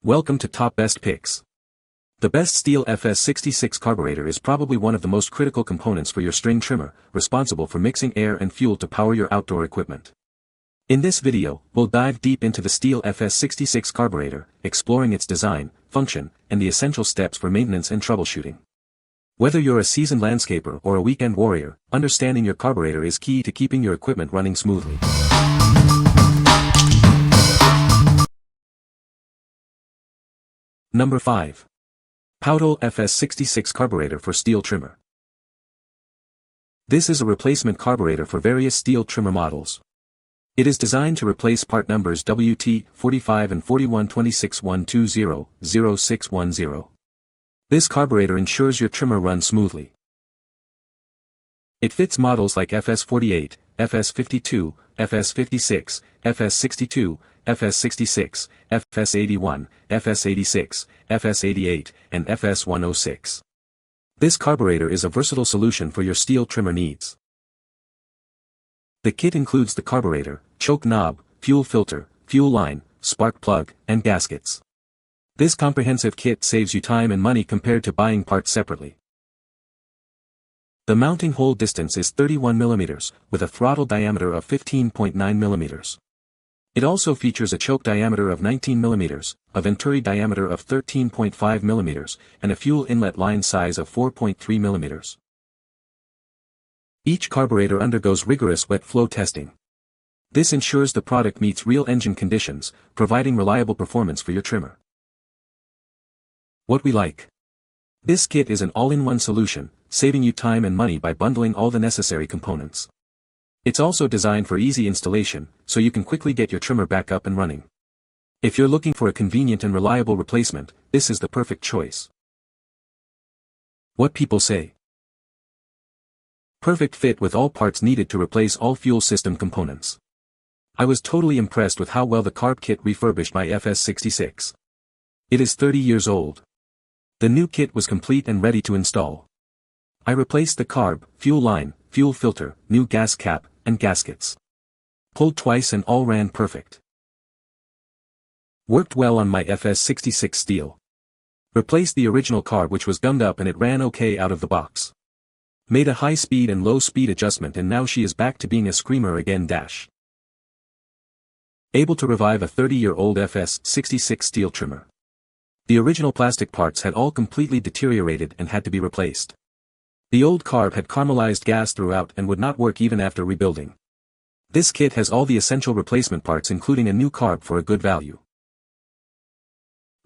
Welcome to Top Best Picks. The best Stihl FS66 carburetor is probably one of the most critical components for your string trimmer, responsible for mixing air and fuel to power your outdoor equipment. In this video, we'll dive deep into the Stihl FS66 carburetor, exploring its design, function, and the essential steps for maintenance and troubleshooting. Whether you're a seasoned landscaper or a weekend warrior, understanding your carburetor is key to keeping your equipment running smoothly. Number 5. Powtol FS66 Carburetor for Stihl Trimmer. This is a replacement carburetor for various Stihl trimmer models. It is designed to replace part numbers WT45 and 4126120-0610. This carburetor ensures your trimmer runs smoothly. It fits models like FS48, FS52, FS56, FS62, FS66, FS81, FS86, FS88, and FS106. This carburetor is a versatile solution for your Stihl trimmer needs. The kit includes the carburetor, choke knob, fuel filter, fuel line, spark plug, and gaskets. This comprehensive kit saves you time and money compared to buying parts separately. The mounting hole distance is 31 mm, with a throttle diameter of 15.9 mm. It also features a choke diameter of 19 mm, a venturi diameter of 13.5 mm, and a fuel inlet line size of 4.3 mm. Each carburetor undergoes rigorous wet flow testing. This ensures the product meets real engine conditions, providing reliable performance for your trimmer. What we like. This kit is an all-in-one solution, saving you time and money by bundling all the necessary components. It's also designed for easy installation, so you can quickly get your trimmer back up and running. If you're looking for a convenient and reliable replacement, this is the perfect choice. What people say. Perfect fit with all parts needed to replace all fuel system components. I was totally impressed with how well the carb kit refurbished my FS66. It is 30 years old. The new kit was complete and ready to install. I replaced the carb, fuel line, fuel filter, new gas cap, and gaskets. Pulled twice and all ran perfect. Worked well on my FS66 Stihl. Replaced the original carb which was gummed up and it ran okay out of the box. Made a high speed and low speed adjustment and now she is back to being a screamer again. Able to revive a 30-year-old FS66 Stihl trimmer. The original plastic parts had all completely deteriorated and had to be replaced. The old carb had caramelized gas throughout and would not work even after rebuilding. This kit has all the essential replacement parts including a new carb for a good value.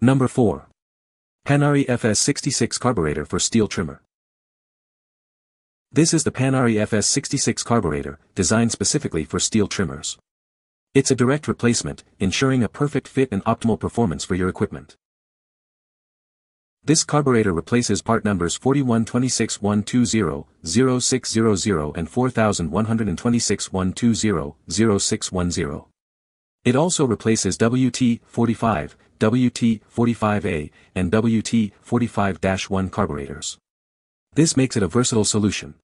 Number 4. Panari FS66 Carburetor for Stihl Trimmer. This is the Panari FS66 Carburetor, designed specifically for Stihl trimmers. It's a direct replacement, ensuring a perfect fit and optimal performance for your equipment. This carburetor replaces part numbers 4126120-0600 and 412612-0610. It also replaces WT45, WT45A, and WT45-1 carburetors. This makes it a versatile solution.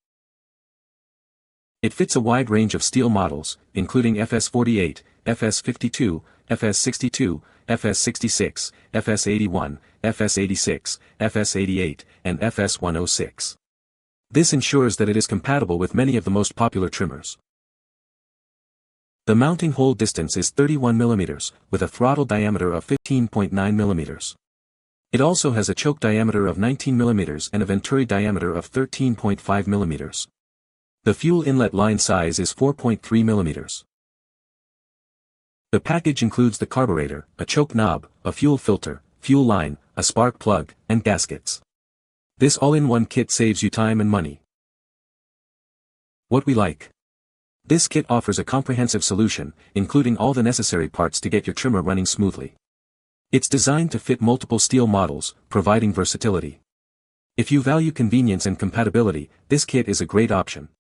It fits a wide range of Stihl models, including FS48, FS52, FS62, FS66, FS81, FS86, FS88, and FS106. This ensures that it is compatible with many of the most popular trimmers. The mounting hole distance is 31 mm, with a throttle diameter of 15.9 mm. It also has a choke diameter of 19 mm and a venturi diameter of 13.5 mm. The fuel inlet line size is 4.3 mm. The package includes the carburetor, a choke knob, a fuel filter, fuel line, a spark plug, and gaskets. This all-in-one kit saves you time and money. What we like. This kit offers a comprehensive solution, including all the necessary parts to get your trimmer running smoothly. It's designed to fit multiple Stihl models, providing versatility. If you value convenience and compatibility, this kit is a great option.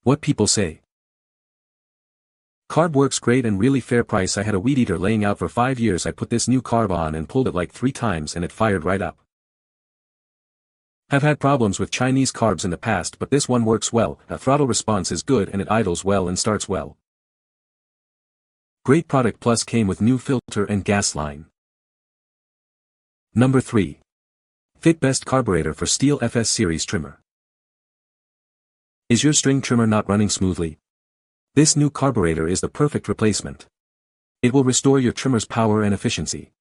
What people say. Carb works great and really fair price. I had a weed eater laying out for 5 years. I put this new carb on and pulled it like 3 times and it fired right up. Have had problems with Chinese carbs in the past but this one works well, the throttle response is good and it idles well and starts well. Great product plus came with new filter and gas line. Number 3. FitBest Carburetor for Stihl FS series trimmer. Is your string trimmer not running smoothly? This new carburetor is the perfect replacement. It will restore your trimmer's power and efficiency.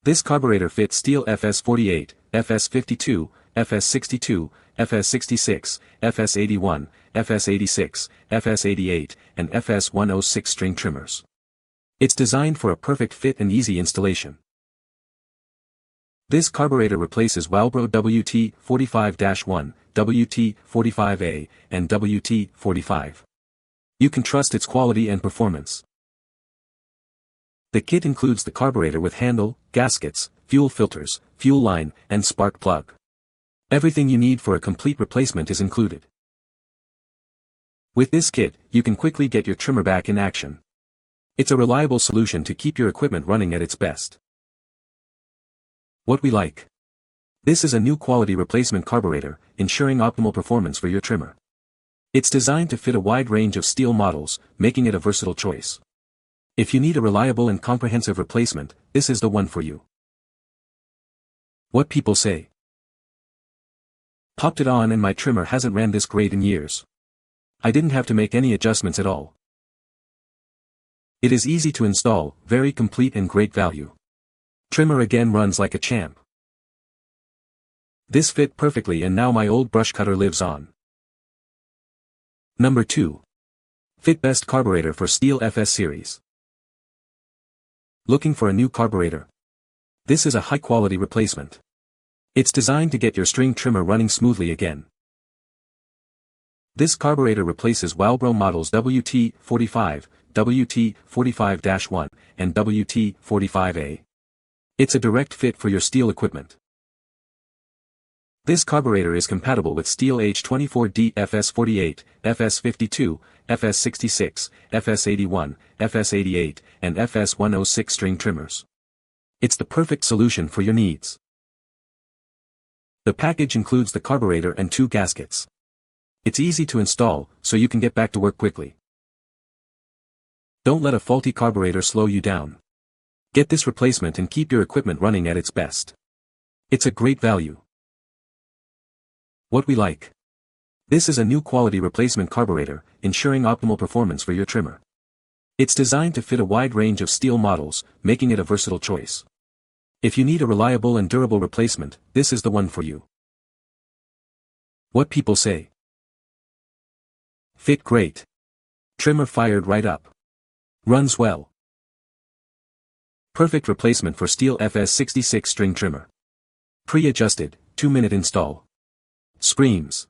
This carburetor fits Stihl FS48, FS52, FS62, FS66, FS81, FS86, FS88, and FS106 string trimmers. It's designed for a perfect fit and easy installation. This carburetor replaces Walbro WT45-1, WT45A, and WT45. You can trust its quality and performance. The kit includes the carburetor with handle, gaskets, fuel filters, fuel line, and spark plug. Everything you need for a complete replacement is included. With this kit, you can quickly get your trimmer back in action. It's a reliable solution to keep your equipment running at its best. What we like. This is a new quality replacement carburetor, ensuring optimal performance for your trimmer. It's designed to fit a wide range of Stihl models, making it a versatile choice. If you need a reliable and comprehensive replacement, this is the one for you. What people say. Popped it on and my trimmer hasn't ran this great in years. I didn't have to make any adjustments at all. It is easy to install, very complete and great value. Trimmer again runs like a champ. This fit perfectly and now my old brush cutter lives on. Number 2. FitBest Carburetor for Stihl FS series. Looking for a new carburetor? This is a high-quality replacement. It's designed to get your string trimmer running smoothly again. This carburetor replaces Walbro models WT45, WT45-1, and WT45A. It's a direct fit for your Stihl equipment. This carburetor is compatible with Stihl H24D FS48, FS52, FS66, FS81, FS88, and FS106 string trimmers. It's the perfect solution for your needs. The package includes the carburetor and 2 gaskets. It's easy to install, so you can get back to work quickly. Don't let a faulty carburetor slow you down. Get this replacement and keep your equipment running at its best. It's a great value. What we like. This is a new quality replacement carburetor, ensuring optimal performance for your trimmer. It's designed to fit a wide range of Stihl models, making it a versatile choice. If you need a reliable and durable replacement, this is the one for you. What people say. Fit great. Trimmer fired right up. Runs well. Perfect replacement for Stihl FS66 string trimmer. Pre-adjusted, 2-minute install. Screams.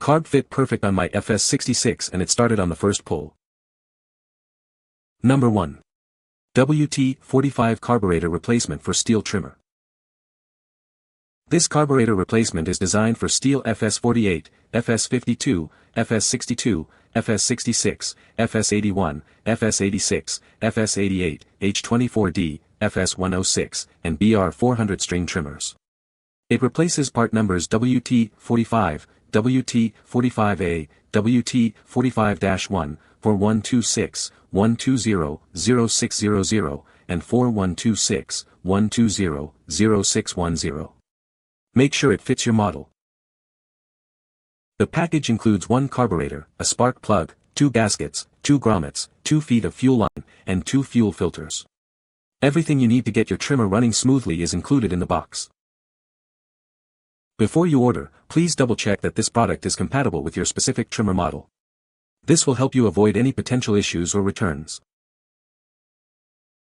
Carb fit perfect on my FS66 and it started on the first pull. Number 1. WT45 carburetor replacement for Stihl trimmer. This carburetor replacement is designed for Stihl FS48, FS52, FS62, FS66, FS81, FS86, FS88, H24D, FS106, and BR400 string trimmers. It replaces part numbers WT45, WT45A, WT45-1, 4126, 120, 0600, and 4126, 120, 0610. Make sure it fits your model. The package includes 1 carburetor, a spark plug, 2 gaskets, 2 grommets, 2 feet of fuel line, and 2 fuel filters. Everything you need to get your trimmer running smoothly is included in the box. Before you order, please double-check that this product is compatible with your specific trimmer model. This will help you avoid any potential issues or returns.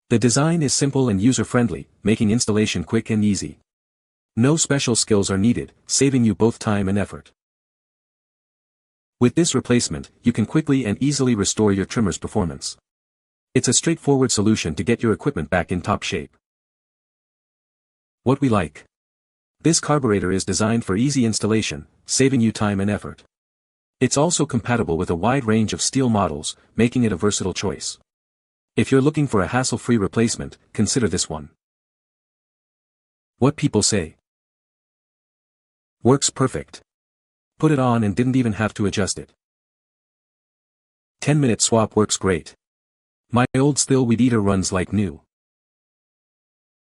The design is simple and user-friendly, making installation quick and easy. No special skills are needed, saving you both time and effort. With this replacement, you can quickly and easily restore your trimmer's performance. It's a straightforward solution to get your equipment back in top shape. What we like. This carburetor is designed for easy installation, saving you time and effort. It's also compatible with a wide range of Stihl models, making it a versatile choice. If you're looking for a hassle-free replacement, consider this one. What people say. Works perfect. Put it on and didn't even have to adjust it. 10-minute swap works great. My old Stihl weed eater runs like new.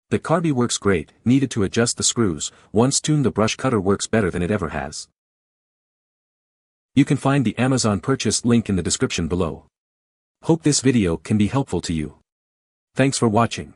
The Carby works great, needed to adjust the screws, once tuned the brush cutter works better than it ever has. You can find the Amazon purchase link in the description below. Hope this video can be helpful to you. Thanks for watching.